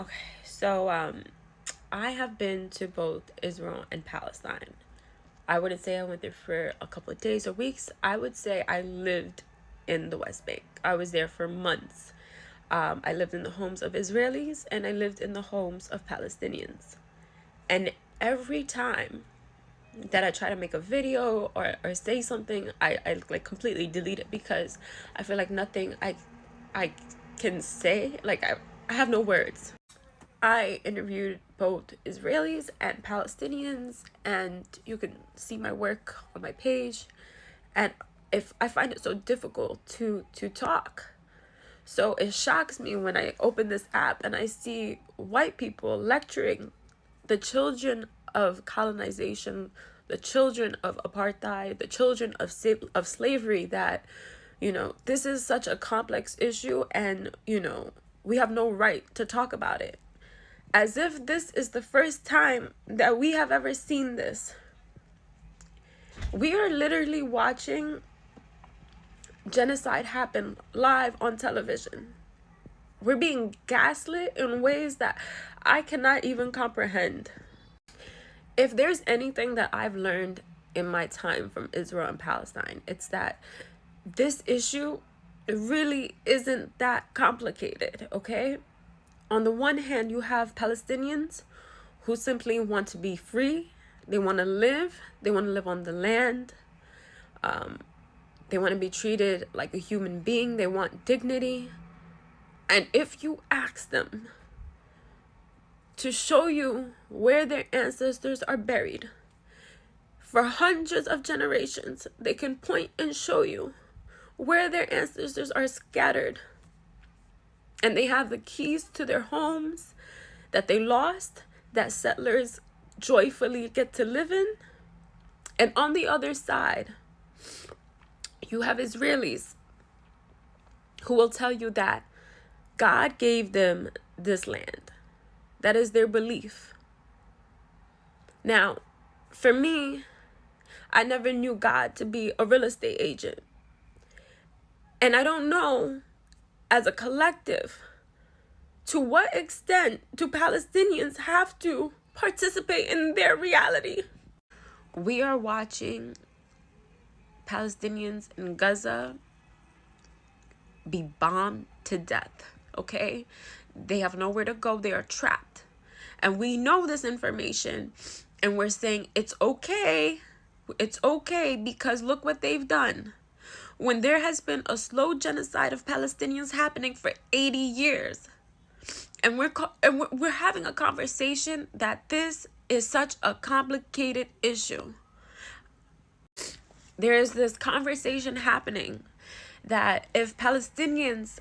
Okay, so I have been to both Israel and Palestine. I wouldn't say I went there for a couple of days or weeks. I would say I lived in the West Bank. I was there for months. I lived in the homes of Israelis and I lived in the homes of Palestinians. And every time that I try to make a video or say something, I like completely delete it because I feel like nothing I can say. I have no words. I interviewed both Israelis and Palestinians, and you can see my work on my page. And if I find it so difficult to talk, so it shocks me when I open this app and I see white people lecturing the children of colonization, the children of apartheid, the children of slavery, that this is such a complex issue, and we have no right to talk about it, as if this is the first time that we have ever seen this. We are literally watching genocide happen live on television. We're being gaslit in ways that I cannot even comprehend. If there's anything that I've learned in my time from Israel and Palestine, it's that this issue really isn't that complicated, okay? On the one hand, you have Palestinians who simply want to be free. They want to live. They want to live on the land. They want to be treated like a human being. They want dignity. And if you ask them to show you where their ancestors are buried for hundreds of generations, they can point and show you where their ancestors are scattered. And they have the keys to their homes that they lost, that settlers joyfully get to live in. And on the other side, you have Israelis who will tell you that God gave them this land. That is their belief. Now, for me, I never knew God to be a real estate agent. And I don't know, as a collective, to what extent do Palestinians have to participate in their reality? We are watching Palestinians in Gaza be bombed to death, okay? They have nowhere to go. They are trapped. And we know this information, and we're saying it's okay. It's okay because look what they've done. When there has been a slow genocide of Palestinians happening for 80 years, and we're having a conversation that this is such a complicated issue. There is this conversation happening that if Palestinians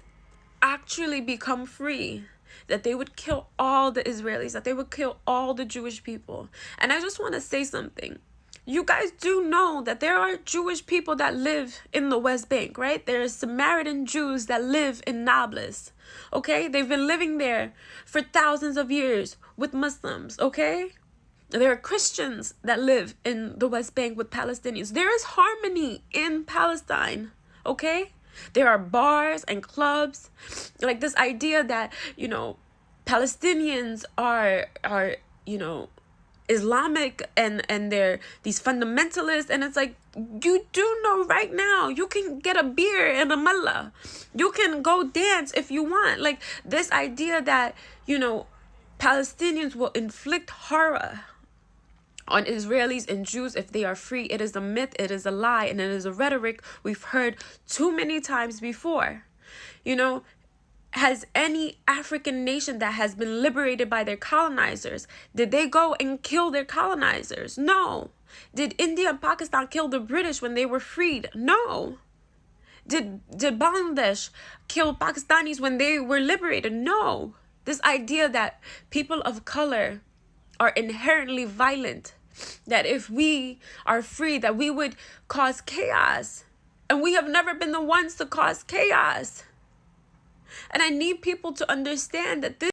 actually become free, that they would kill all the Israelis, that they would kill all the Jewish people. And I just want to say something. You guys do know that there are Jewish people that live in the West Bank, right? There are Samaritan Jews that live in Nablus, okay? They've been living there for thousands of years with Muslims, okay? There are Christians that live in the West Bank with Palestinians. There is harmony in Palestine, okay? There are bars and clubs. Like this idea that, Palestinians are Islamic and they're these fundamentalists, and it's like, you do know right now you can get a beer in a mullah, you can go dance if you want. Like this idea that Palestinians will inflict horror on Israelis and Jews if they are free, it is a myth, it is a lie, and it is a rhetoric we've heard too many times before. Has any African nation that has been liberated by their colonizers, did they go and kill their colonizers? No. Did India and Pakistan kill the British when they were freed? No. Did Bangladesh kill Pakistanis when they were liberated? No. This idea that people of color are inherently violent, that if we are free, that we would cause chaos. And we have never been the ones to cause chaos. And I need people to understand that this